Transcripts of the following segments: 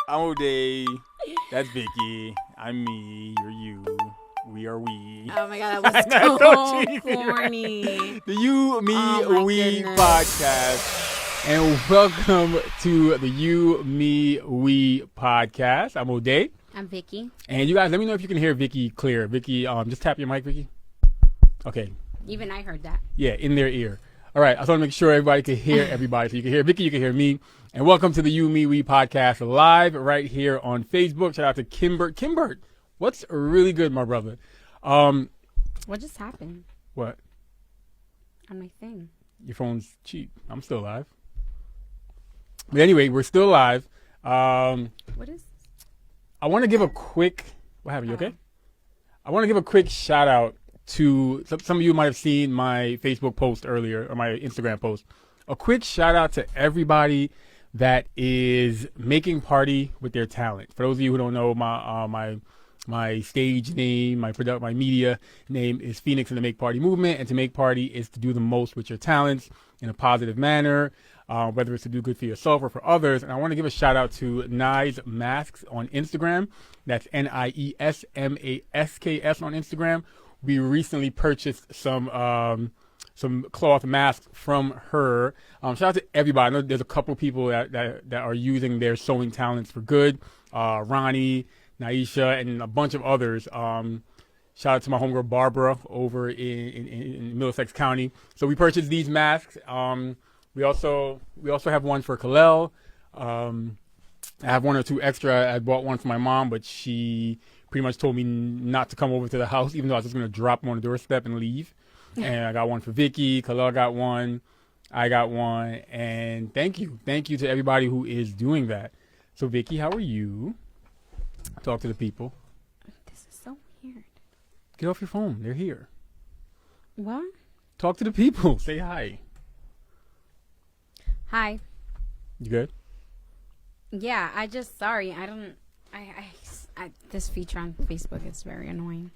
I'm O'Day. That's Vicky. I'm me. You're you. We are we. Oh my god, that was so corny. The You, Me, Oh my We goodness. podcast. And welcome to the You, Me, We podcast. I'm O'Day. I'm Vicky. And you guys, let me know if you can hear Vicky clear. Vicky, just tap your mic, Vicky. Okay. Even I heard that. Yeah, in their ear. All right, I just want to make sure everybody can hear everybody. So you can hear Vicky, you can hear me. And welcome to the You, Me, We podcast live right here on Facebook. Shout out to Kimbert. Kimbert, what's really good, my brother? What just happened What? on my thing? Your phone's cheap. I'm still live. But anyway, we're still live. What is? I want to give a quick... What happened? You okay? I want to give a quick shout out to... Some of you might have seen my Facebook post earlier, or my Instagram post. A quick shout out to everybody that is making party with their talent. For those of you who don't know, my stage name, my media name is Phoenix and the Make Party Movement. And to make party is to do the most with your talents in a positive manner, whether it's to do good for yourself or for others. And I want to give a shout out to Nies Masks on Instagram. That's Niesmasks on Instagram. We recently purchased some cloth masks from her. Shout out to everybody. I know there's a couple people that are using their sewing talents for good. Ronnie, Naisha, and a bunch of others. Shout out to my homegirl Barbara over in Middlesex County. So we purchased these masks. We also have one for Kalel. I have one or two extra. I bought one for my mom, but she pretty much told me not to come over to the house, even though I was just going to drop them on the doorstep and leave. And I got one for Vicky. Kalel got one. I got one. And thank you. Thank you to everybody who is doing that. So, Vicky, how are you? Talk to the people. This is so weird. Get off your phone. They're here. What? Talk to the people. Say hi. Hi. You good? Yeah, sorry. This feature on Facebook is very annoying.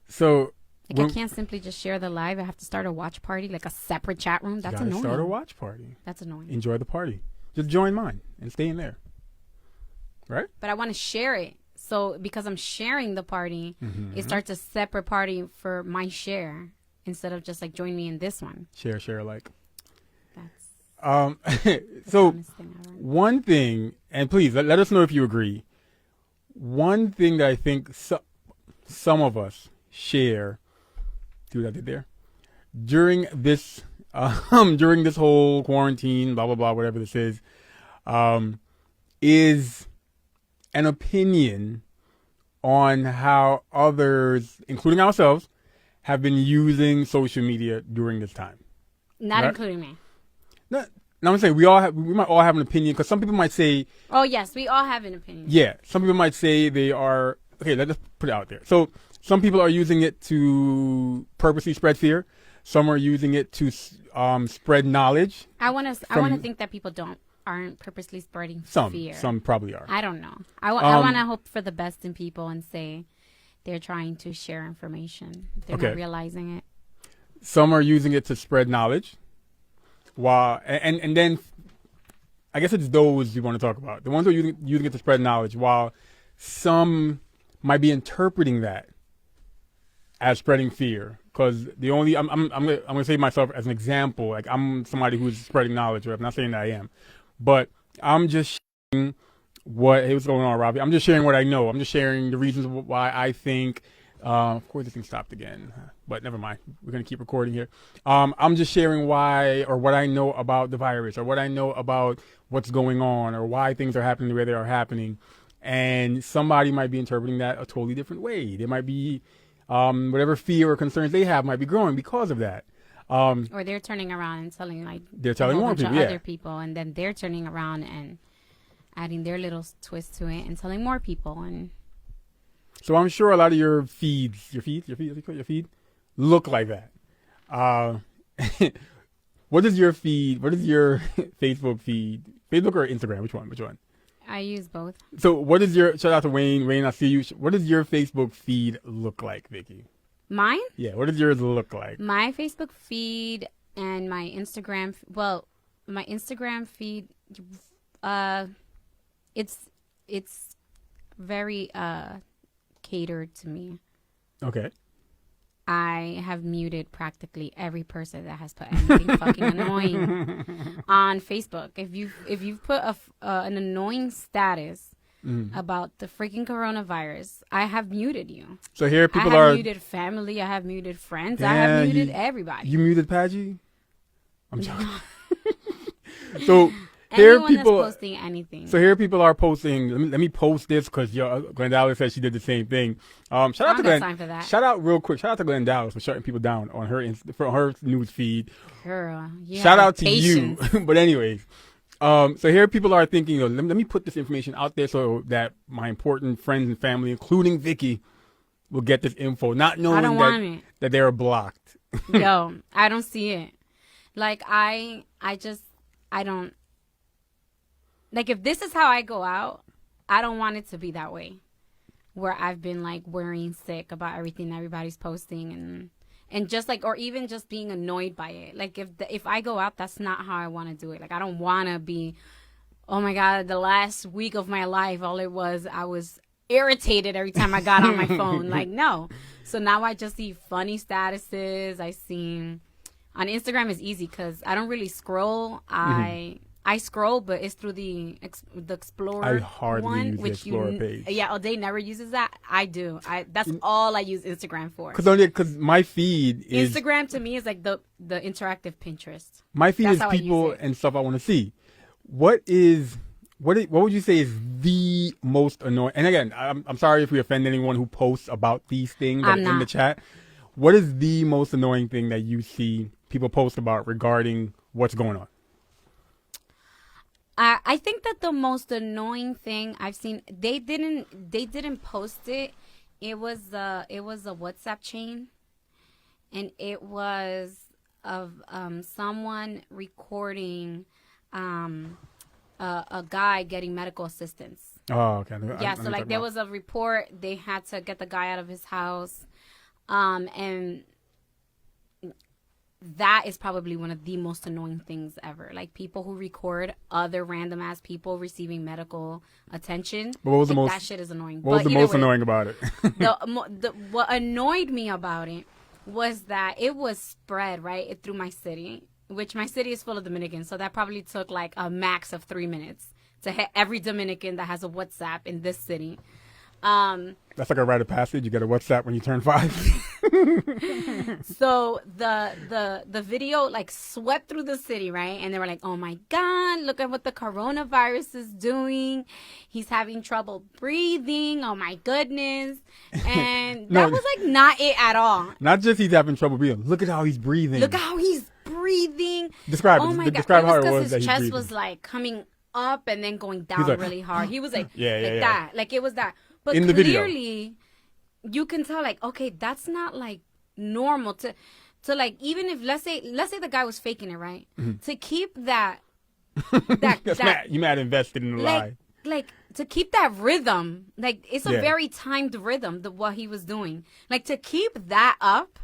So... I can't simply just share the live. I have to start a watch party, like a separate chat room. That's annoying. Start a watch party. That's annoying. Enjoy the party. Just join mine and stay in there. Right? But I want to share it. So because I'm sharing the party, it starts a separate party for my share instead of just like join me in this one. Share alike. That's so the thing ever. One thing, and please let us know if you agree. One thing that I think some of us share. See what I did there? During this whole quarantine, blah blah blah, whatever this is an opinion on how others, including ourselves, have been using social media during this time. Not right? including me. No, I'm saying we might all have an opinion, because some people might say. Oh yes, we all have an opinion. Yeah, some people might say they are okay. Let's put it out there. So. Some people are using it to purposely spread fear. Some are using it to spread knowledge. I want to think that people aren't purposely spreading fear. Some probably are. I don't know. I want to hope for the best in people and say they're trying to share information. They're not realizing it. Some are using it to spread knowledge. While and then I guess it's those you want to talk about. The ones who are using it to spread knowledge, while some might be interpreting that as spreading fear, because I'm gonna say myself as an example. Like, I'm somebody who's spreading knowledge. Right? I'm not saying that I am, but I'm just sharing what's going on, Robbie. I'm just sharing what I know. I'm just sharing the reasons why I think. Of course, this thing stopped again, but never mind. We're gonna keep recording here. I'm just sharing why, or what I know about the virus, or what I know about what's going on, or why things are happening the way they are happening. And somebody might be interpreting that a totally different way. They might be. Whatever fear or concerns they have might be growing because of that. Or they're turning around and telling more people, other people, and then they're turning around and adding their little twist to it and telling more people. And so I'm sure a lot of your feed look like that. What is your feed? What is your Facebook feed? Facebook or Instagram? Which one? I use both. So what is your, shout out to Wayne. Wayne, I see you. What does your Facebook feed look like, Vicky? Mine? Yeah, what does yours look like? My Facebook feed and my Instagram, my Instagram feed, it's it's very catered to me. Okay. I have muted practically every person that has put anything fucking annoying on Facebook. If you've put an annoying status about the freaking coronavirus, I have muted you. So here people I have are muted family. I have muted friends. Damn, I have muted everybody. You muted Paggy? I'm joking. So here Anyone people that's posting anything. So here people are posting. Let me post this because Glenn Dallas said she did the same thing. Shout out to Glenn. Time for that. Shout out real quick. Shout out to Glenn Dallas for shutting people down on her for her news feed. Girl, shout out to you. But anyways, so here people are thinking, let me put this information out there so that my important friends and family, including Vicky, will get this info, not knowing that they're blocked. Yo, I don't see it. Like I don't. Like, if this is how I go out, I don't want it to be that way. Where I've been, like, worrying sick about everything everybody's posting and just, like, or even just being annoyed by it. Like, if I go out, that's not how I want to do it. Like, I don't want to be, oh, my God, the last week of my life, all it was, I was irritated every time I got on my phone. Like, no. So now I just see funny statuses. I see, on Instagram is easy because I don't really scroll. I scroll, but it's through the Explorer. I hardly use the Explorer page. Yeah, O'Day never uses that. I do. That's all I use Instagram for. Because my feed is Instagram to me is like the interactive Pinterest. My feed is people and stuff I want to see. What would you say is the most annoying? And again, I'm sorry if we offend anyone who posts about these things in the chat. What is the most annoying thing that you see people post about regarding what's going on? I think that the most annoying thing I've seen, they didn't post it. It was a WhatsApp chain, and it was of someone recording a guy getting medical assistance. Oh, okay. Yeah, so like there was a report. They had to get the guy out of his house, and that is probably one of the most annoying things ever. Like people who record other random ass people receiving medical attention. But what was that shit is annoying. What was the most annoying about it? What annoyed me about it was that it was spread right through my city, which my city is full of Dominicans. So that probably took like a max of 3 minutes to hit every Dominican that has a WhatsApp in this city. That's like a rite of passage. You get a WhatsApp when you turn 5. So the video like swept through the city, right? And they were like, oh my God, look at what the coronavirus is doing. He's having trouble breathing. Oh my goodness. And that was like not it at all. Not just he's having trouble breathing. Look at how he's breathing. Look how he's breathing. Describe it. Describe how it was his that chest was like coming up and then going down like, really hard. He was like, that. That. Like it was that. But in the clearly, you can tell, like, okay, that's not like normal to like, even if let's say the guy was faking it, right? Mm-hmm. To keep that you mad invested in the lie. Like to keep that rhythm, like it's a very timed rhythm. What he was doing, like to keep that up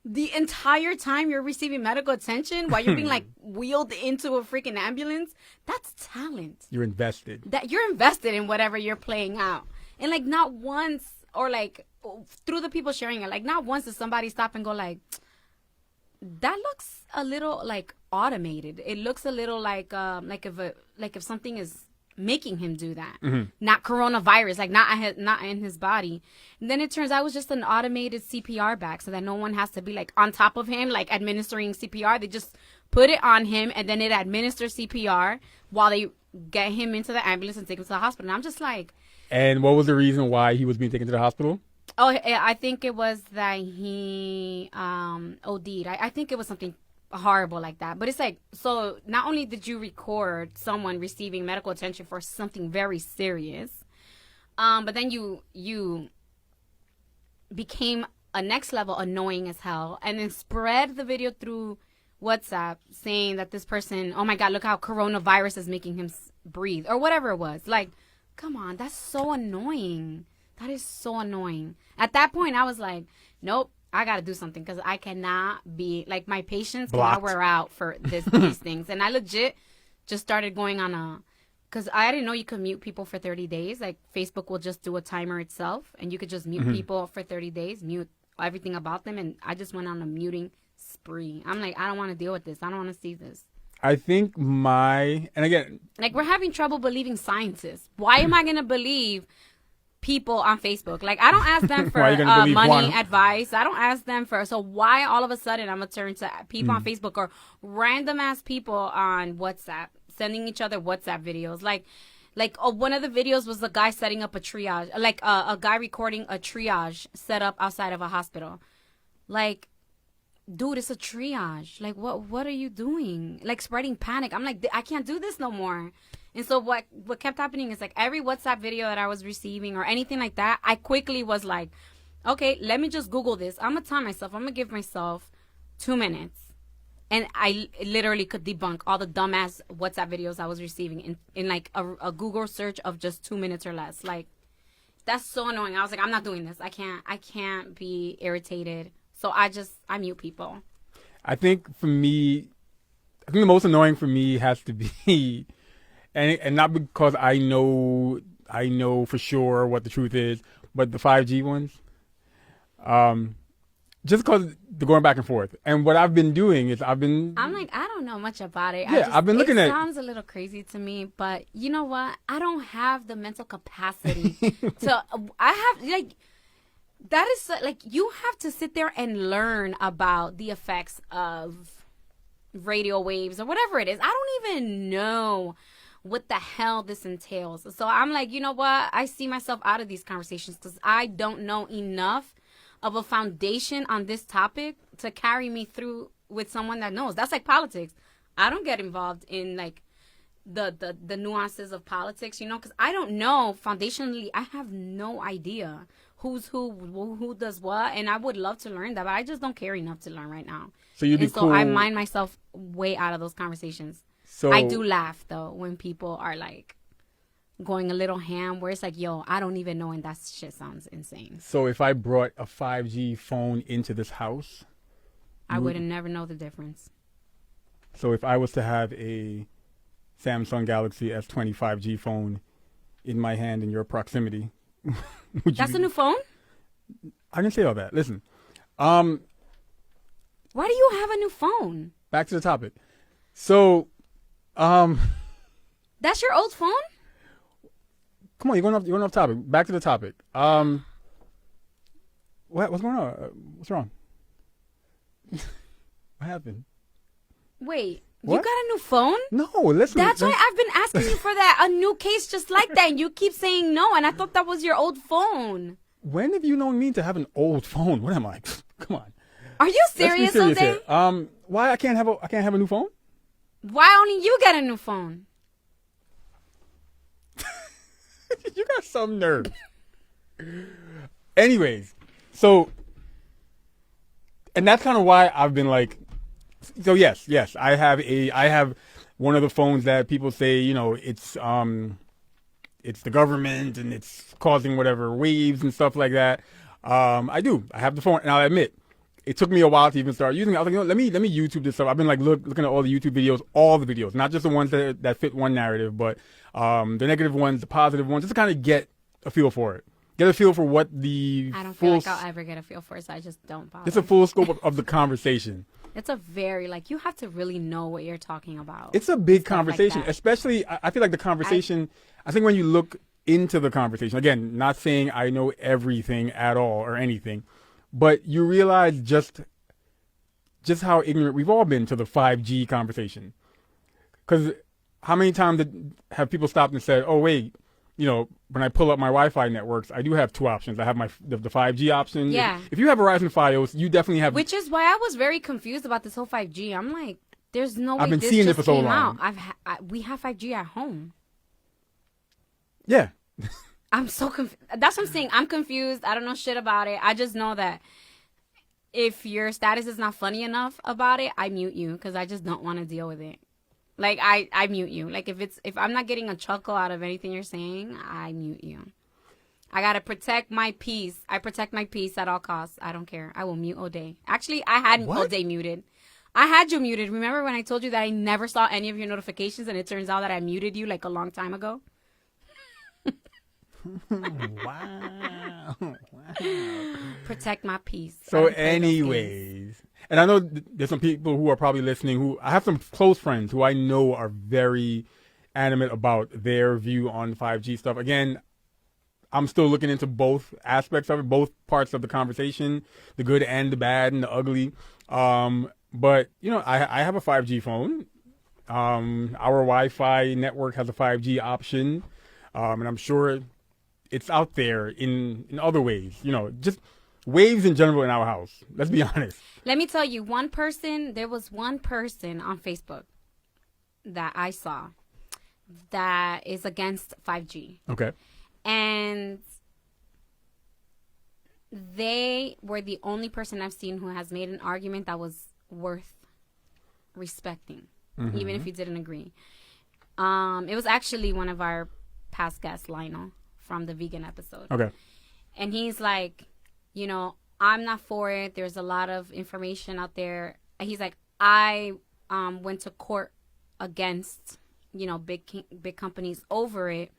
the entire time you're receiving medical attention while you're being like wheeled into a freaking ambulance. That's talent. You're invested. That you're invested in whatever you're playing out. And, like, not once, or, like, through the people sharing it, like, not once does somebody stop and go, like, that looks a little, like, automated. It looks a little like if something is making him do that. Mm-hmm. Not coronavirus, like, not in his body. And then it turns out it was just an automated CPR bag so that no one has to be, like, on top of him, like, administering CPR. They just put it on him, and then it administers CPR while they get him into the ambulance and take him to the hospital. And I'm just like... And what was the reason why he was being taken to the hospital? Oh, I think it was that he OD'd. I think it was something horrible like that. But it's like, so not only did you record someone receiving medical attention for something very serious, but then you became a next level annoying as hell and then spread the video through WhatsApp saying that this person, oh my God, look how coronavirus is making him breathe or whatever it was. Like, come on, that's so annoying. That is so annoying. At that point, I was like, nope, I got to do something because I cannot be, like, my patience cannot wear out for these things. And I legit just started going on because I didn't know you could mute people for 30 days. Like, Facebook will just do a timer itself, and you could just mute people for 30 days, mute everything about them. And I just went on a muting spree. I'm like, I don't want to deal with this. I don't want to see this. I think and again, like, we're having trouble believing scientists. Why am I going to believe people on Facebook? Like, I don't ask them for money advice. I don't ask them for, so why all of a sudden I'm going to turn to people on Facebook or random ass people on WhatsApp, sending each other WhatsApp videos. Like one of the videos was a guy setting up a triage, like a guy recording a triage set up outside of a hospital. Like, dude, it's a triage. Like, what are you doing? Like, spreading panic. I'm like, I can't do this no more. And so what kept happening is, like, every WhatsApp video that I was receiving or anything like that, I quickly was like, okay, let me just Google this. I'm going to time myself. I'm going to give myself 2 minutes. And I literally could debunk all the dumbass WhatsApp videos I was receiving in like a Google search of just 2 minutes or less. Like, that's so annoying. I was like, I'm not doing this. I can't be irritated. So I mute people. I think the most annoying for me has to be, and not because I know for sure what the truth is, but the 5G ones. Just because they're going back and forth. And what I've been doing is I'm like, I don't know much about it. Yeah, I've been looking at it. It sounds a little crazy to me, but you know what? I don't have the mental capacity that is like, you have to sit there and learn about the effects of radio waves or whatever it is. I don't even know what the hell this entails. So I'm like, you know what? I see myself out of these conversations because I don't know enough of a foundation on this topic to carry me through with someone that knows. That's like politics. I don't get involved in like the nuances of politics, you know, because I don't know foundationally. I have no idea who's who does what, and I would love to learn that, but I just don't care enough to learn right now. So you'd be cool. So I mind myself way out of those conversations. So I do laugh though when people are like going a little ham, where it's like, yo, I don't even know, and that shit sounds insane. So if I brought a 5G phone into this house, I would never know the difference. So if I was to have a Samsung Galaxy S20 5G phone in my hand in your proximity, that's a new phone? I didn't say all that. Listen. Why do you have a new phone? Back to the topic. So, that's your old phone? Come on, you're going off topic. Back to the topic. What's going on? What's wrong? What happened? Wait, what? You got a new phone? No, listen. That's why I've been asking you for a new case just like that, and you keep saying no, and I thought that was your old phone. When have you known me to have an old phone? What am I? Come on. Are you serious, Jose? Here. Why I can't have a new phone? Why only you get a new phone? You got some nerve. Anyways, so, and that's kind of why I've been like, so yes, I have one of the phones that people say, you know, it's the government and it's causing whatever waves and stuff like that. I have the phone, and I'll admit, it took me a while to even start using it. I was like, you know, let me YouTube this stuff. I've been like looking at all the YouTube videos, not just the ones that fit one narrative, but the negative ones, the positive ones, just to kind of get a feel for it. Get a feel for what the I don't feel like I'll ever get a feel for it, so I just don't bother. It's a full scope of the conversation. It's a very, like, you have to really know what you're talking about. It's a big conversation, like especially, I feel like the conversation, I think when you look into the conversation, again, not saying I know everything at all or anything, but you realize just how ignorant we've all been to the 5G conversation. Because how many times have people stopped and said, oh, wait, you know, when I pull up my Wi-Fi networks, I do have two options. I have the 5G option. Yeah. If you have Verizon Fios, you definitely have. Which is why I was very confused about this whole 5G. I'm like, there's no way I've been this seeing just it for so came long. out. We have 5G at home. Yeah. I'm so confused. That's what I'm saying. I'm confused. I don't know shit about it. I just know that if your status is not funny enough about it, I mute you because I just don't want to deal with it. Like, I mute you. Like, if I'm not getting a chuckle out of anything you're saying, I mute you. I got to protect my peace. I protect my peace at all costs. I don't care. I will mute O'Day. Actually, I had O'Day muted. I had you muted. Remember when I told you that I never saw any of your notifications, and it turns out that I muted you like a long time ago? Wow. Protect my peace. So anyways, and I know there's some people who are probably listening who I have some close friends who I know are very adamant about their view on 5G stuff. Again, I'm still looking into both aspects of it, both parts of the conversation, the good and the bad and the ugly. But, you know, I have a 5G phone. Our Wi-Fi network has a 5G option. And I'm sure it's out there in other ways, you know, just waves in general in our house. Let's be honest. Let me tell you, there was one person on Facebook that I saw that is against 5G. Okay. And they were the only person I've seen who has made an argument that was worth respecting, even if you didn't agree. It was actually one of our past guests, Lionel, from the vegan episode. Okay. And he's like, you know, I'm not for it. There's a lot of information out there. And he's like, I went to court against, you know, big companies over it.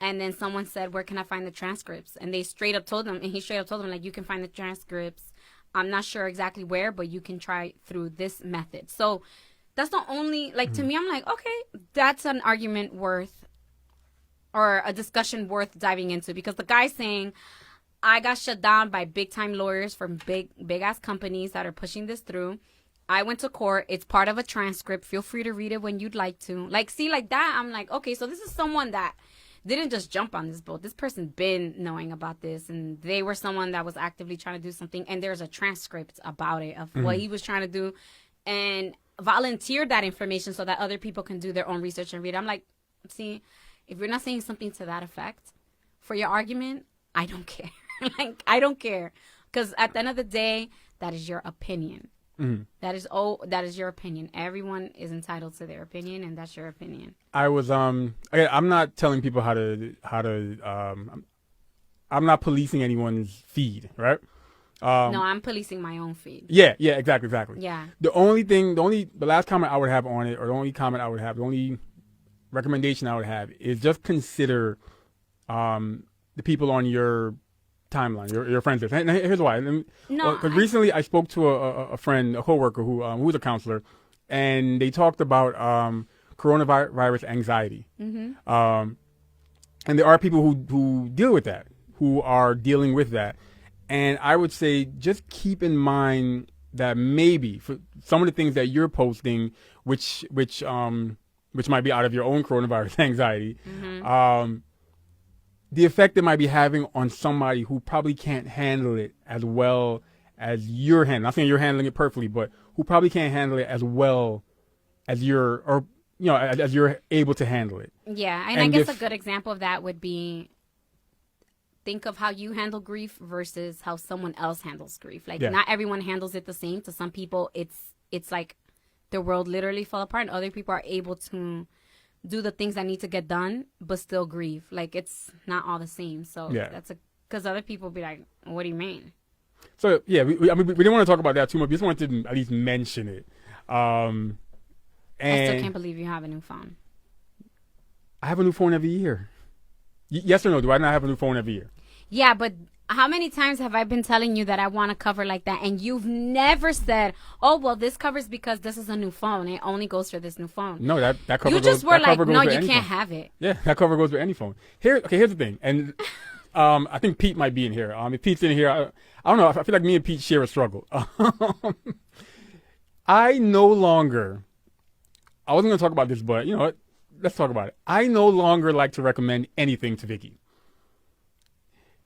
And then someone said, where can I find the transcripts? And they straight up told them, and he straight up told them, like, you can find the transcripts. I'm not sure exactly where, but you can try through this method. So that's the only, like, to me, I'm like, okay, that's an argument worth, or a discussion worth diving into. Because the guy's saying, I got shut down by big time lawyers from big ass companies that are pushing this through. I went to court. It's part of a transcript. Feel free to read it when you'd like to. Like, see, like that, I'm like, okay, so this is someone that didn't just jump on this boat. This person been knowing about this, and they were someone that was actively trying to do something, and there's a transcript about it of what he was trying to do, and volunteered that information so that other people can do their own research and read. I'm like, see, if you're not saying something to that effect for your argument, I don't care. Like, I don't care, because at the end of the day, that is your opinion. That is your opinion. Everyone is entitled to their opinion, and that's your opinion. I was again, I'm not telling people how to I'm not policing anyone's feed, right? No, I'm policing my own feed. Yeah, exactly. Yeah. The last comment I would have on it, or the only recommendation I would have is just consider the people on your timeline, your friends list. And here's why. Because recently I spoke to a friend, a coworker who's a counselor, and they talked about coronavirus anxiety. And there are people who deal with that, who are dealing with that. And I would say just keep in mind that maybe for some of the things that you're posting, which might be out of your own coronavirus anxiety, the effect it might be having on somebody who probably can't handle it as well as you're handling. Not saying you're handling it perfectly, but who probably can't handle it as well as you're able to handle it. Yeah, and I guess a good example of that would be, think of how you handle grief versus how someone else handles grief. Like, not everyone handles it the same. To some people, it's like the world literally fell apart, and other people are able to do the things that need to get done, but still grieve. Like, it's not all the same. So that's because other people be like, what do you mean? So yeah, we didn't want to talk about that too much. We just wanted to at least mention it. And I still can't believe you have a new phone. I have a new phone every year. Yes or no? Do I not have a new phone every year? Yeah, but how many times have I been telling you that I want a cover like that, and you've never said, "Oh, well, this cover's because this is a new phone. It only goes for this new phone." No, that cover. You just were like, "No, you can't have it." Yeah, that cover goes with any phone. Here's the thing, and I think Pete might be in here. If Pete's in here, I don't know. I feel like me and Pete share a struggle. I no longer. I wasn't going to talk about this, but you know what? Let's talk about it. I no longer like to recommend anything to Vicky.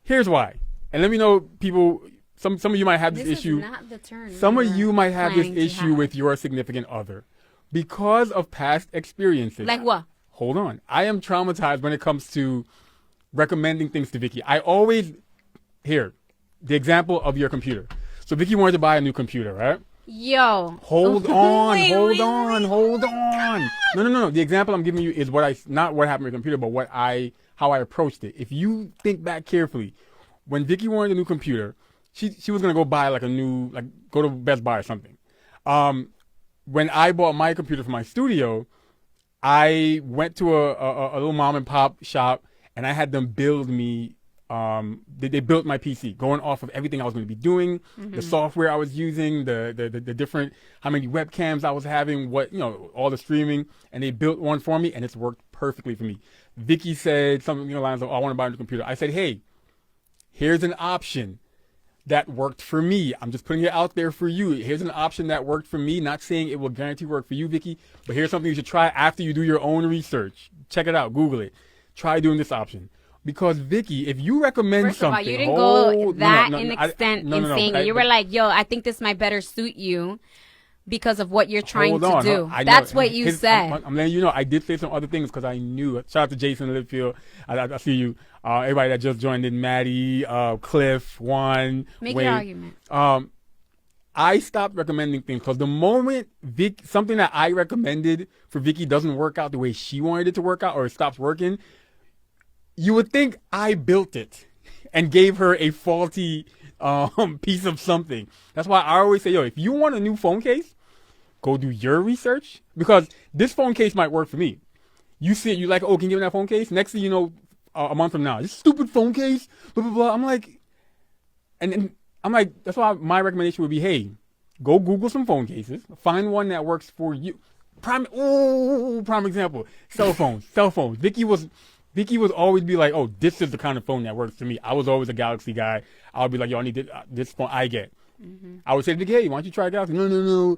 Here's why. And let me know, people, some of you might have this issue. Is not the turn some of you might have this issue with your significant other because of past experiences. Like what? Hold on. I am traumatized when it comes to recommending things to Vicky. I always, the example of your computer. So Vicky wanted to buy a new computer, right? Yo. Hold on. No. The example I'm giving you is not what happened with the computer, but how I approached it. If you think back carefully, when Vicky wanted a new computer, she was gonna go buy go to Best Buy or something. when I bought my computer for my studio, I went to a little mom and pop shop, and I had them build me. They built my PC going off of everything I was going to be doing, the software I was using, the different, how many webcams I was having, all the streaming, and they built one for me, and it's worked perfectly for me. Vicky said something along the lines of, I want to buy a new computer. I said, hey, here's an option that worked for me. I'm just putting it out there for you. Here's an option that worked for me. Not saying it will guarantee work for you, Vicky, but here's something you should try after you do your own research. Check it out. Google it. Try doing this option. Because, Vicky, if you recommend First of all, something... you didn't go that in extent in saying it. You were like, yo, I think this might better suit you because of what you're trying to do. That's what you said. I'm letting you know, I did say some other things because I knew. Shout out to Jason Litfield. I see you. Everybody that just joined in, Maddie, Cliff, Juan, Make Wade. your argument. I stopped recommending things because the moment something that I recommended for Vicky doesn't work out the way she wanted it to work out or it stops working, you would think I built it and gave her a faulty piece of something. That's why I always say, yo, if you want a new phone case, go do your research because this phone case might work for me. You see it, you like, oh, can you give me that phone case? Next thing you know, a month from now, this stupid phone case, blah, blah, blah. I'm like, that's why my recommendation would be, hey, go Google some phone cases, find one that works for you. Prime example, cell phones. Vicky would always be like, oh, this is the kind of phone that works for me. I was always a Galaxy guy. I would be like, yo, I need this phone I get. Mm-hmm. I would say to Vicky, hey, why don't you try Galaxy? No.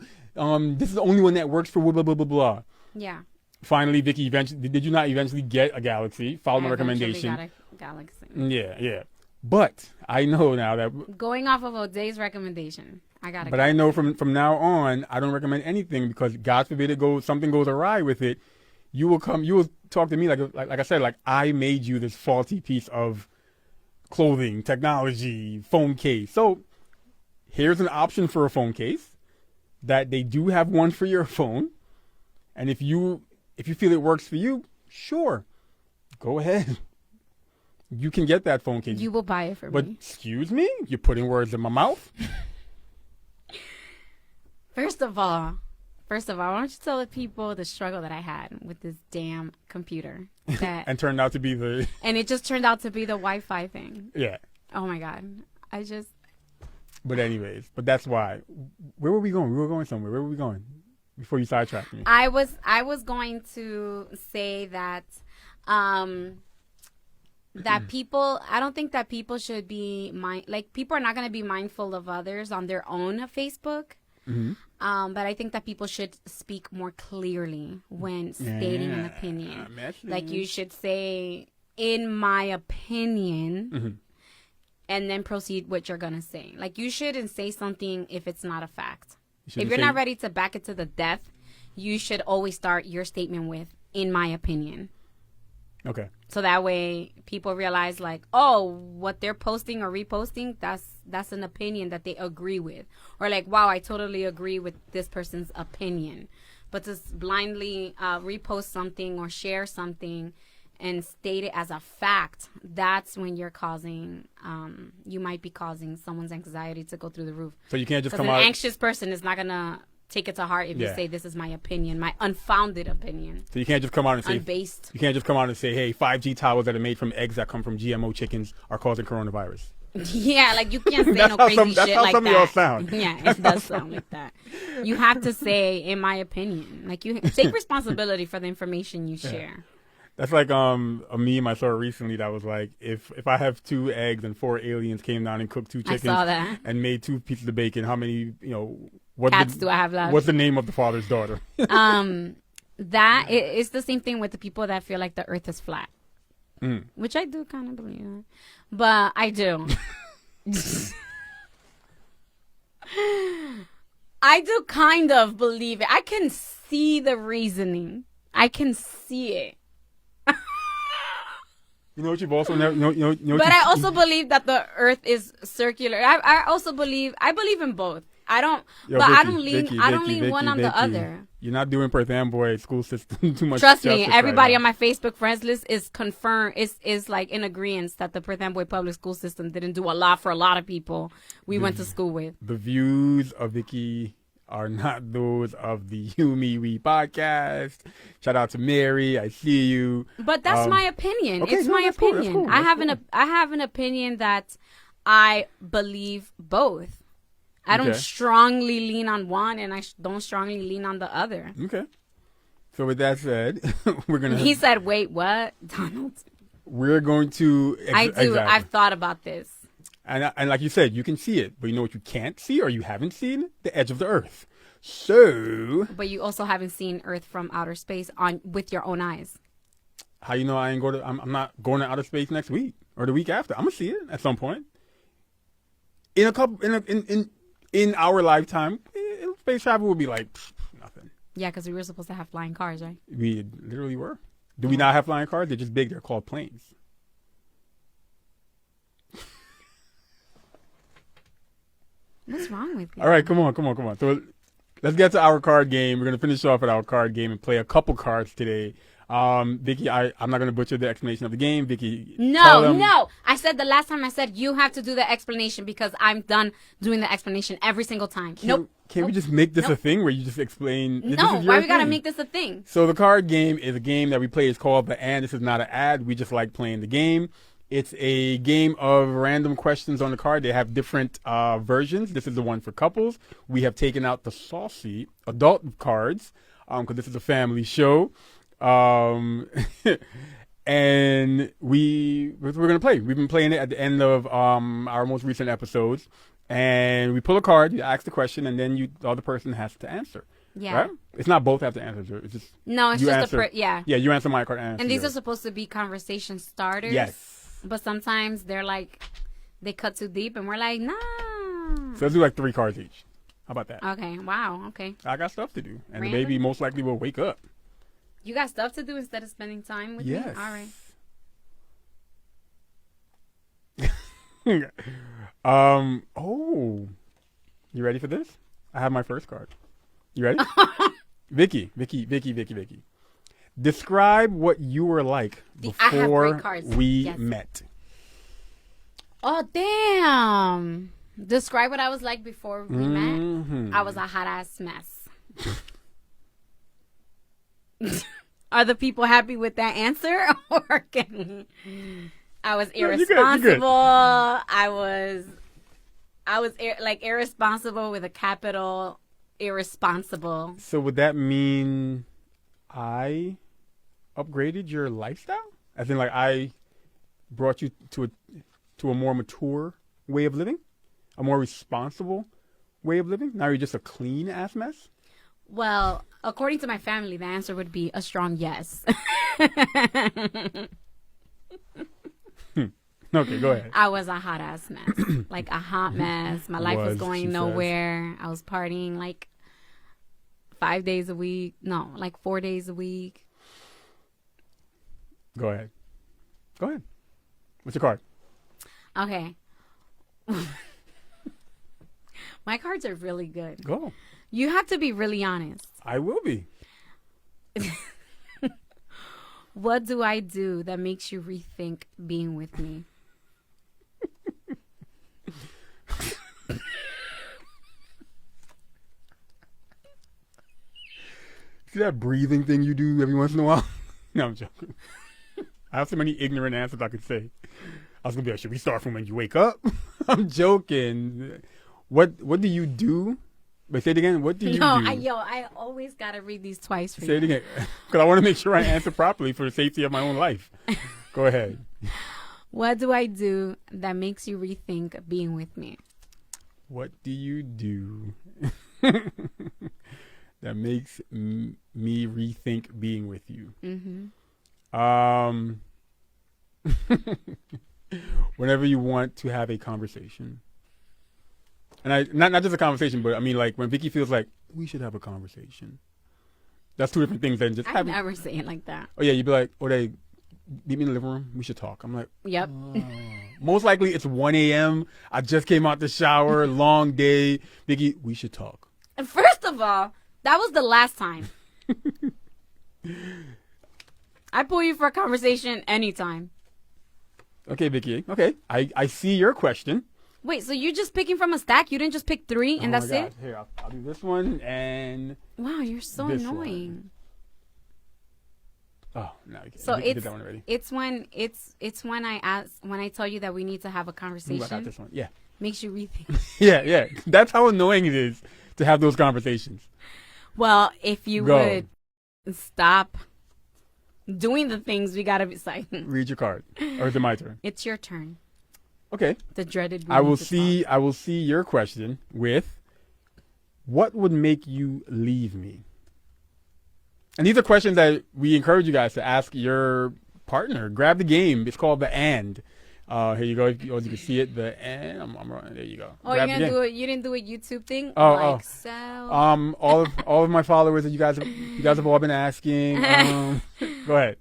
This is the only one that works for blah, blah, blah, blah. Yeah. Finally, Vicky, did you not eventually get a Galaxy? Follow my recommendation. Got a Galaxy. Yeah. But I know now that... Going off of O'Day's recommendation, I got it. But I know from now on, I don't recommend anything because God forbid something goes awry with it. You will talk to me like I said, like I made you this faulty piece of clothing, technology, phone case. So here's an option for a phone case that they do have one for your phone. And if you feel it works for you, sure, go ahead. You can get that phone case. You will buy it for me. But excuse me, you're putting words in my mouth. First of all, why don't you tell the people the struggle that I had with this damn computer? And turned out to be And it just turned out to be the Wi-Fi thing. Yeah. Oh, my God. But anyways, that's why. Where were we going? We were going somewhere. Where were we going? Before you sidetracked me. I was going to say that that people, I don't think that people should be, people are not going to be mindful of others on their own Facebook. Mm-hmm. But I think that people should speak more clearly when stating an opinion. Like you should say, in my opinion, mm-hmm. and then proceed what you're going to say. Like you shouldn't say something if it's not a fact. If you're not ready to back it to the death, you should always start your statement with, in my opinion. Okay. So that way people realize like, oh, what they're posting or reposting, that's an opinion that they agree with. Or like, wow, I totally agree with this person's opinion. But to blindly repost something or share something and state it as a fact, that's when you're causing, you might be causing someone's anxiety to go through the roof. So you can't just come out. An anxious person is not going to take it to heart if you say this is my opinion, my unfounded opinion. So you can't just come out and say unbased. You can't just come out and say, hey, 5G towers that are made from eggs that come from GMO chickens are causing coronavirus. Yeah, like you can't say no crazy shit like that. That's how some of y'all sound. Yeah, it does sound like that. You have to say, in my opinion, like you take responsibility for the information you share. That's like a meme I saw recently that was like, if I have 2 eggs and 4 aliens came down and cooked 2 chickens and made 2 pieces of bacon, how many, cats do I have left? What's the name of the father's daughter? That it's the same thing with the people that feel like the earth is flat. Which I do kind of believe in. But I do. I do kind of believe it. I can see the reasoning. I can see it. You know what you've also never... But I also believe that the earth is circular. I also believe... I believe in both. I don't... Yo, but Vicky, I don't lean one on the other. You're not doing Perth Amboy school system too much. Trust me, everybody on my Facebook friends list is confirmed, is like in agreement that the Perth Amboy public school system didn't do a lot for a lot of people we went to school with. The views of Vicky are not those of the You Me We podcast. Shout out to Mary. I see you. But that's my opinion. Okay, It's no, my that's cool, opinion. that's cool, I that's have cool. I have an opinion that I believe both. I don't Okay. strongly lean on one, and I don't strongly lean on the other. Okay. So with that said, we're gonna. He said, "Wait, what, Donald?" We're going to. I do. Exactly. I've thought about this. And like you said, you can see it, but you know what you can't see or you haven't seen? The edge of the earth. So But you also haven't seen Earth from outer space with your own eyes. how you know I ain't I'm not going to outer space next week or the week after? I'm gonna see it at some point. In a couple in our lifetime, space travel would be like nothing. Yeah, because we were supposed to have flying cars, right? We literally were. Do we not have flying cars? They're just big. They're called planes. What's wrong with you? All right, come on. So let's get to our card game. We're gonna finish off with our card game and play a couple cards today. Vicky, I'm not gonna butcher the explanation of the game. Vicky, tell them. No. I said the last time I said you have to do the explanation because I'm done doing the explanation every single time. Can't we just make this a thing where you just explain? This No, is your why we gotta thing. make this a thing? So the card game is a game that we play. It's called the And. This is not an ad. We just like playing the game. It's a game of random questions on the card. They have different versions. This is the one for couples. We have taken out the saucy adult cards because this is a family show. And we're going to play. We've been playing it at the end of our most recent episodes. And we pull a card, you ask the question, and then the other person has to answer. Yeah. Right? It's not both have to answer. It's just No, it's you just answer, yeah. Yeah, you answer my card and I answer And these are yours. supposed to be conversation starters. Yes. But sometimes they're like, they cut too deep, and we're like, nah. So let's do like 3 cards each. How about that? Okay. Wow. Okay. I got stuff to do. And Random? the baby most likely will wake up. You got stuff to do instead of spending time with me. Yes. All right. Oh. You ready for this? I have my first card. You ready? Vicky. Describe what you were like I have before great cards. we Yes. met. Oh, damn. Describe what I was like before we Mhm. met. I was a hot ass mess. Are the people happy with that answer? Or can I was you're good, irresponsible. you're good. I was like irresponsible with a capital irresponsible. So would that mean I upgraded your lifestyle? As in, like, I brought you to a more mature way of living? A more responsible way of living? Now you're just a clean ass mess? Well, according to my family, the answer would be a strong yes. Okay, go ahead. I was a hot ass mess. Like a hot mess. My life was She going says. nowhere. I was partying like 5 days a week. No, like 4 days a week. Go ahead. What's your card? Okay. My cards are really good. Go. You have to be really honest. I will be. What do I do that makes you rethink being with me? See that breathing thing you do every once in a while? No, I'm joking. I have so many ignorant answers I could say. I was gonna be like, should we start from when you wake up? I'm joking. What do you do? But say it again. What do you do? I always gotta read these twice for Say you. it again, because I want to make sure I answer properly for the safety of my own life. Go ahead. What do I do that makes you rethink being with me? What do you do that makes me rethink being with you? Mm-hmm. Whenever you want to have a conversation, and not just a conversation, but I mean, like, when Vicky feels like we should have a conversation. That's 2 different things than just I having. never say it like that. Oh yeah, you'd be like, "Oh, they meet me in the living room. We should talk." I'm like, Yep. most likely it's 1 a.m. I just came out the shower, long day. Vicky, we should talk. First of all, that was the last time. I pull you for a conversation anytime. Okay, Vicky. Okay, I see your question. Wait, so you're just picking from a stack? You didn't just pick 3 and that's it? Here, I'll do this one and. Wow, you're so annoying. Oh no! So did that one already. It's when I tell you that we need to have a conversation. I got this one. Yeah. Makes you rethink. Yeah. That's how annoying it is to have those conversations. Well, if you would stop doing the things we gotta be saying. Read your card, or is it my turn? It's your turn. Okay. The dreaded. I will see your question with, what would make you leave me? And these are questions that we encourage you guys to ask your partner. Grab the game. It's called the And. Here you go. You can see it. The And. I'm running. There you go. Oh, you're gonna do it. You didn't do a YouTube thing. So. All of my followers that you guys have all been asking. Go ahead.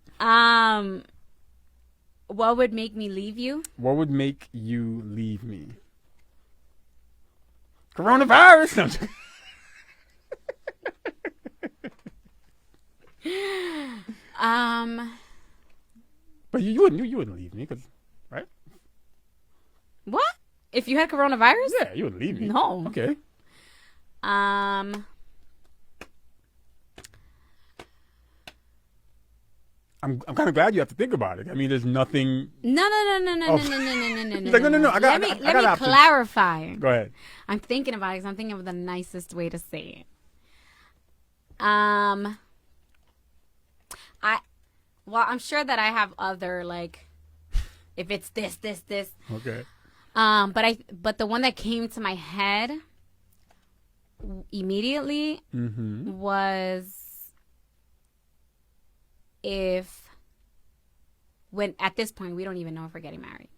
What would make me leave you? What would make you leave me? Coronavirus. But you wouldn't leave me, right? What? If you had coronavirus? Yeah, you wouldn't leave me. No. Okay. I'm kind of glad you have to think about it. I mean, there's nothing. No. He's like, no. Let me clarify. Go ahead. I'm thinking about it because I'm thinking of the nicest way to say it. I'm sure that I have other, like, if it's this. Okay. But the one that came to my head immediately was when at this point we don't even know if we're getting married.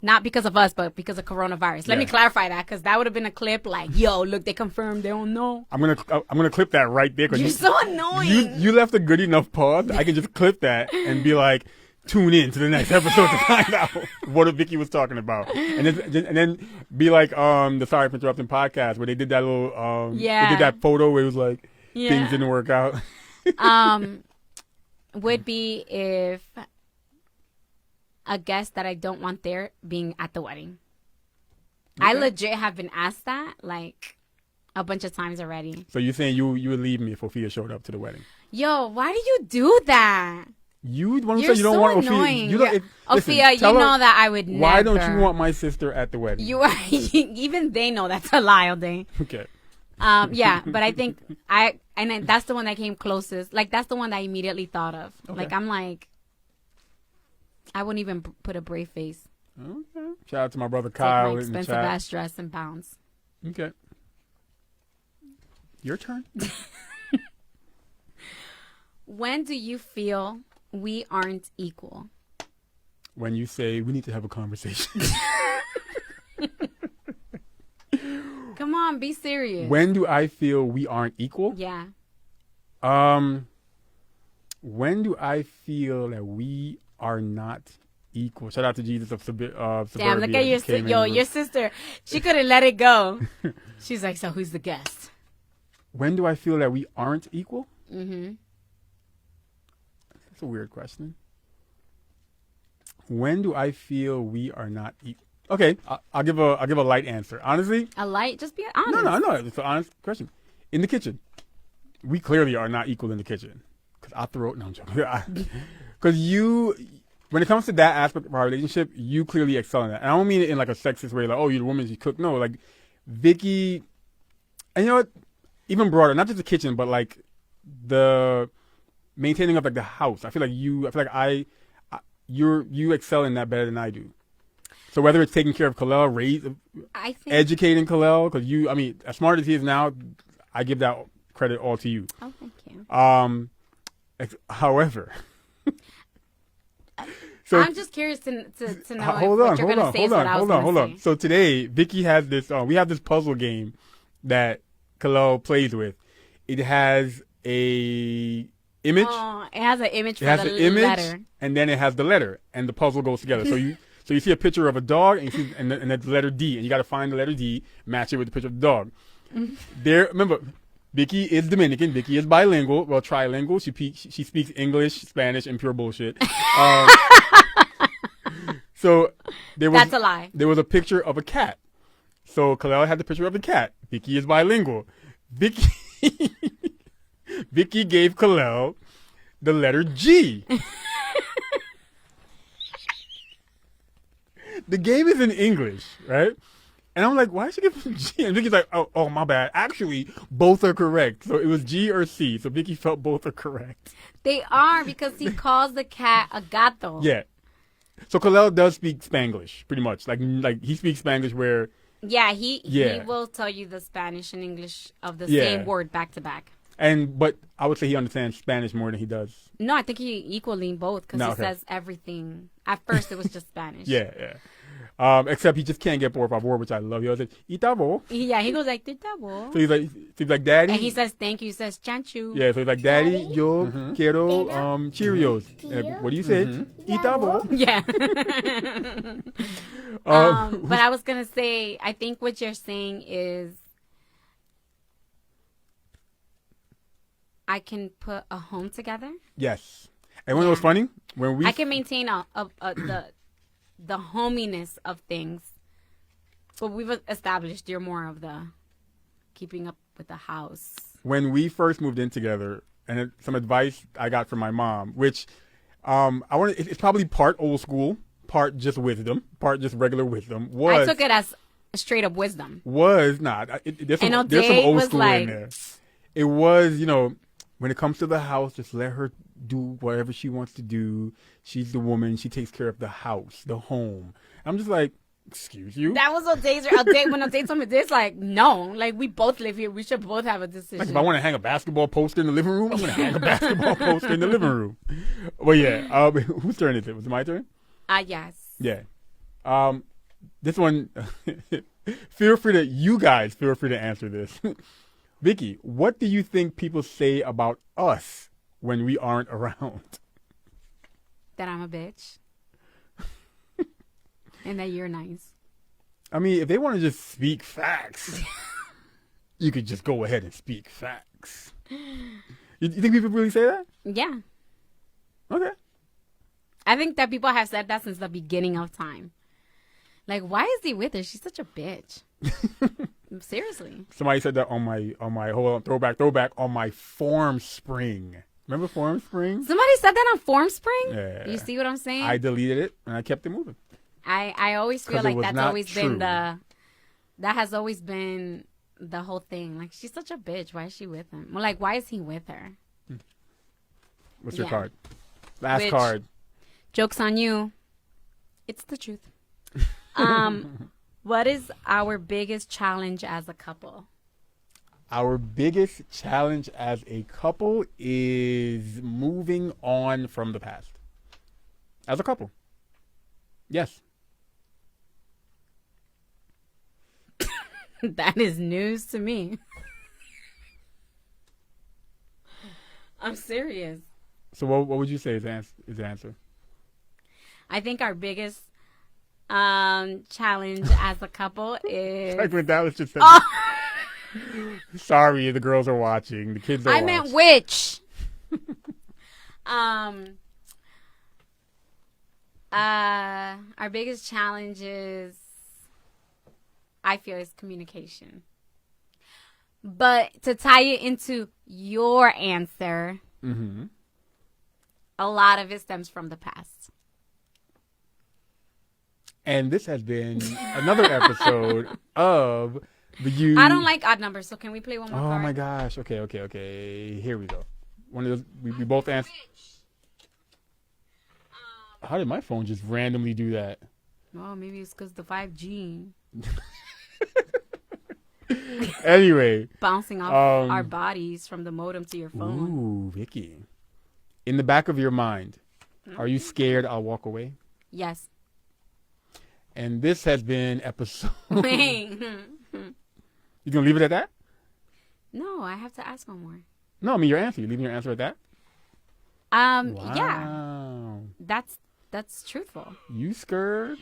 Not because of us, but because of coronavirus. Let me clarify that, because that would have been a clip like, "Yo, look, they confirmed. They don't know." I'm gonna clip that right there. You're so annoying. You left a good enough pause. I can just clip that and be like, tune in to the next episode to find out what Vicky was talking about, and then be like the Sorry for Interrupting podcast where they did that little they did that photo where it was like things didn't work out. Would be if a guest that I don't want there being at the wedding. Okay. I legit have been asked that like a bunch of times already. So you're saying you would leave me if Ophia showed up to the wedding? Yo, why do you do that? You're so want annoying. Ophia. Ophia, you know that I would never. Why don't you want my sister at the wedding? You are even they know that's a lie, Alday. Okay. Yeah, but I think that's the one that came closest. Like that's the one that I immediately thought of. Okay. Like I'm like, I wouldn't even put a brave face. Okay. Shout out to my brother Kyle. Take my expensive ass dress and bounce. Okay. Your turn. When do you feel we aren't equal? When you say we need to have a conversation. Come on, be serious. When do I feel we aren't equal? Yeah. When do I feel that we are not equal? Shout out to Jesus of Suburbia. Damn, look at your sister. She couldn't let it go. She's like, so who's the guest? When do I feel that we aren't equal? Mm-hmm. That's a weird question. When do I feel we are not equal? Okay, I'll give a light answer. Honestly, a light. Just be honest. No. It's an honest question. In the kitchen, we clearly are not equal in the kitchen. Cause I throw. No, I'm joking. Because when it comes to that aspect of our relationship, you clearly excel in that. And I don't mean it in like a sexist way, like, oh, you're the woman, you cook. No, like Vicky, and you know what? Even broader, not just the kitchen, but like the maintaining of like the house. I feel like you excel in that better than I do. So whether it's taking care of Kalel, educating Kalel, because as smart as he is now, I give that credit all to you. Oh, thank you. However, so I'm just curious to know what you're going to say is what I was going to say. So today, Vicky has this. We have this puzzle game that Kalel plays with. It has a image. Oh, it has an image for the letter, and then it has the letter, and the puzzle goes together. So you see a picture of a dog, and the letter D, and you got to find the letter D, match it with the picture of the dog. Remember, Vicky is Dominican. Vicky is bilingual, well, trilingual. She speaks English, Spanish, and pure bullshit. So That's a lie. There was a picture of a cat. So Kalel had the picture of the cat. Vicky is bilingual. Vicky gave Kalel the letter G. The game is in English, right? And I'm like, why did she give him G? And Vicky's like, oh, my bad. Actually, both are correct. So it was G or C. So Vicky felt both are correct. They are, because he calls the cat a gato. Yeah. So Kalel does speak Spanglish, pretty much. Like he speaks Spanglish where... Yeah, he will tell you the Spanish and English of the same word back to back. But I would say he understands Spanish more than he does. No, I think he equally in both, because he says everything. At first, it was just Spanish. Yeah. Except he just can't get Fa Vor, which I love. He always says, Itabo. Yeah, he goes like, Itabo. So he's like, Daddy. And he says, thank you. He says, chanchu. Yeah, so he's like, Daddy, yo quiero Cheerios. What do you say? Itabo. Yeah. But I was going to say, I think what you're saying is, I can put a home together. Yes. And when it was funny, I can maintain the hominess of things. But we've established you're more of the keeping up with the house. When we first moved in together, and some advice I got from my mom, which it's probably part old school, part just wisdom, part just regular wisdom. I took it as straight up wisdom. Was not. There's some old school in there. It was, when it comes to the house, just let her do whatever she wants to do. She's the woman. She takes care of the house, the home. I'm just like, excuse you? That was when O'Day told me this, like, no. Like, we both live here. We should both have a decision. Like, if I want to hang a basketball poster in the living room, I'm going to hang a basketball poster in the living room. Well, yeah. Whose turn is it? Was it my turn? Yes. Yeah. This one, feel free to answer this. Vicky, what do you think people say about us when we aren't around? That I'm a bitch. And that you're nice. I mean, if they want to just speak facts, you could just go ahead and speak facts. You think people really say that? Yeah. Okay. I think that people have said that since the beginning of time. Like, why is he with her? She's such a bitch. Seriously. Somebody said that on my hold on, throwback on my Form Spring. Remember Form Spring? Somebody said that on Form Spring? Yeah. You see what I'm saying? I deleted it and I kept it moving. I always feel like that's always true. that has always been the whole thing. Like, she's such a bitch. Why is she with him? Well, like, why is he with her? What's your card? Last card. Joke's on you. It's the truth. What is our biggest challenge as a couple? Our biggest challenge as a couple is moving on from the past. As a couple. Yes. That is news to me. I'm serious. So what would you say is the answer? I think our biggest challenge as a couple is... Like when that was just... Sorry, the girls are watching. The kids are watching. I meant which. Our biggest challenge is, I feel, is communication. But to tie it into your answer, a lot of it stems from the past. And this has been another episode of the You. I don't like odd numbers, so can we play one more card? Oh my gosh. Okay. Here we go. One of those, we both answered. How did my phone just randomly do that? Well, maybe it's because the 5G. Anyway. Bouncing off our bodies from the modem to your phone. Ooh, Vicky. In the back of your mind, are you scared I'll walk away? Yes. And this has been episode... Wait. You gonna leave it at that? No, I have to ask one more. No, I mean your answer. You leaving your answer at that? Wow. Yeah. That's truthful. You scared?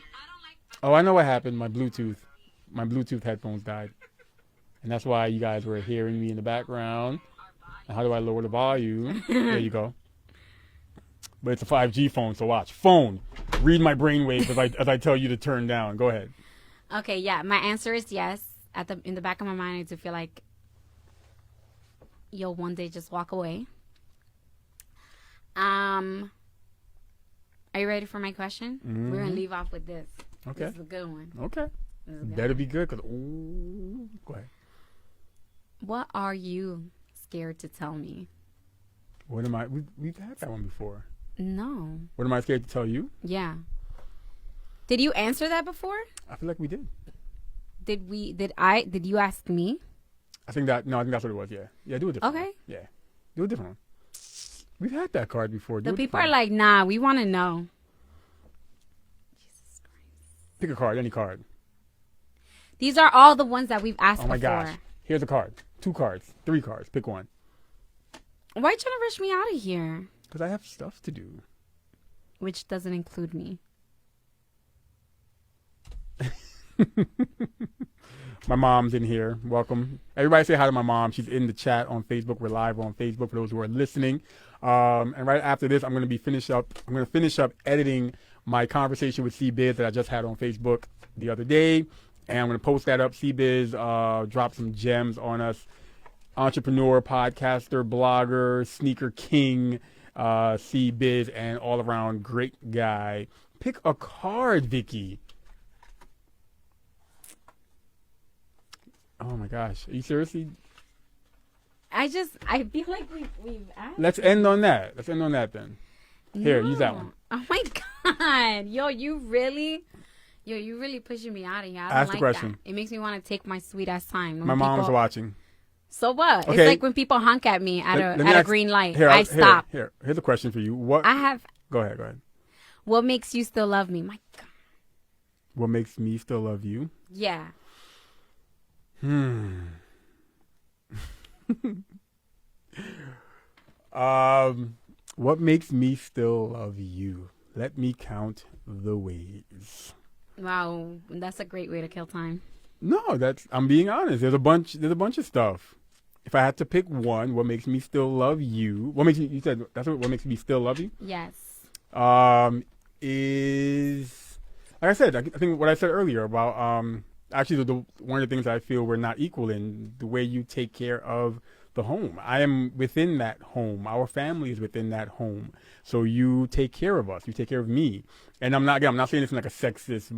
Oh, I know what happened. My Bluetooth headphones died. And that's why you guys were hearing me in the background. And how do I lower the volume? There you go. But it's a 5G phone, so watch. Phone. read my brainwaves as I tell you to turn down. Go ahead. Okay, yeah. My answer is yes. In the back of my mind, I do feel like you'll one day just walk away. Are you ready for my question? Mm-hmm. We're gonna leave off with this. Okay. This is a good one. Okay. Better be good, cause go ahead. What are you scared to tell me? What am I? We've had that one before. No. What am I scared to tell you? Yeah. Did you answer that before? I feel like we did. Did you ask me? I think that's what it was. Yeah. Yeah. Do a different. Okay. One. Yeah. Do a different one. We've had that card before. The people are like, nah, we want to know. Jesus Christ. Pick a card, any card. These are all the ones that we've asked before. Oh my gosh. Here's a card. 2 cards. 3 cards. Pick one. Why are you trying to rush me out of here? Because I have stuff to do. Which doesn't include me. My mom's in here. Welcome. Everybody say hi to my mom. She's in the chat on Facebook. We're live on Facebook for those who are listening. And right after this, I'm going to finish up editing my conversation with C-Biz that I just had on Facebook the other day. And I'm going to post that up. C-Biz dropped some gems on us. Entrepreneur, podcaster, blogger, sneaker king, C-Biz, and all around great guy. Pick a card, Vicky. Oh my gosh. Are you seriously? I feel like we've asked. Let's end on that. Let's end on that then. Here, use that one. Oh my God. Yo, you really pushing me out of here. I don't Ask the like question. that. It makes me want to take my sweet ass time. My mom's watching. So what? Okay. It's like when people honk at me at a green light. Here, I stop. Here's a question for you. Go ahead. What makes you still love me? My God. What makes me still love you? Yeah. What makes me still love you? Let me count the ways. Wow, that's a great way to kill time. No, I'm being honest. There's a bunch of stuff. If I had to pick one, what makes me still love you? What makes you said that's what makes me still love you? Yes. Is like I said, I think what I said earlier about actually one of the things I feel we're not equal in, the way you take care of the home. I am within that home. Our family is within that home. So you take care of us. You take care of me. And I'm not saying this in like a sexist,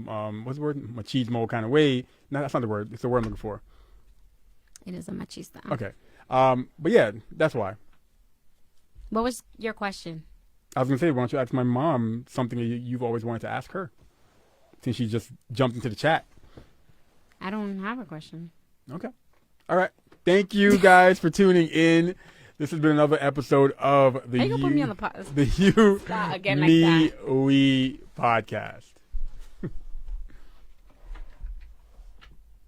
what's the word? Machismo kind of way. No, that's not the word. It's the word I'm looking for. It is a machista. Okay. But yeah, that's why. What was your question? I was going to say, why don't you ask my mom something you've always wanted to ask her? Since she just jumped into the chat. I don't have a question. Okay. All right. Thank you guys for tuning in. This has been another episode of the How you gonna put me on the You, again Me, like that? We podcast.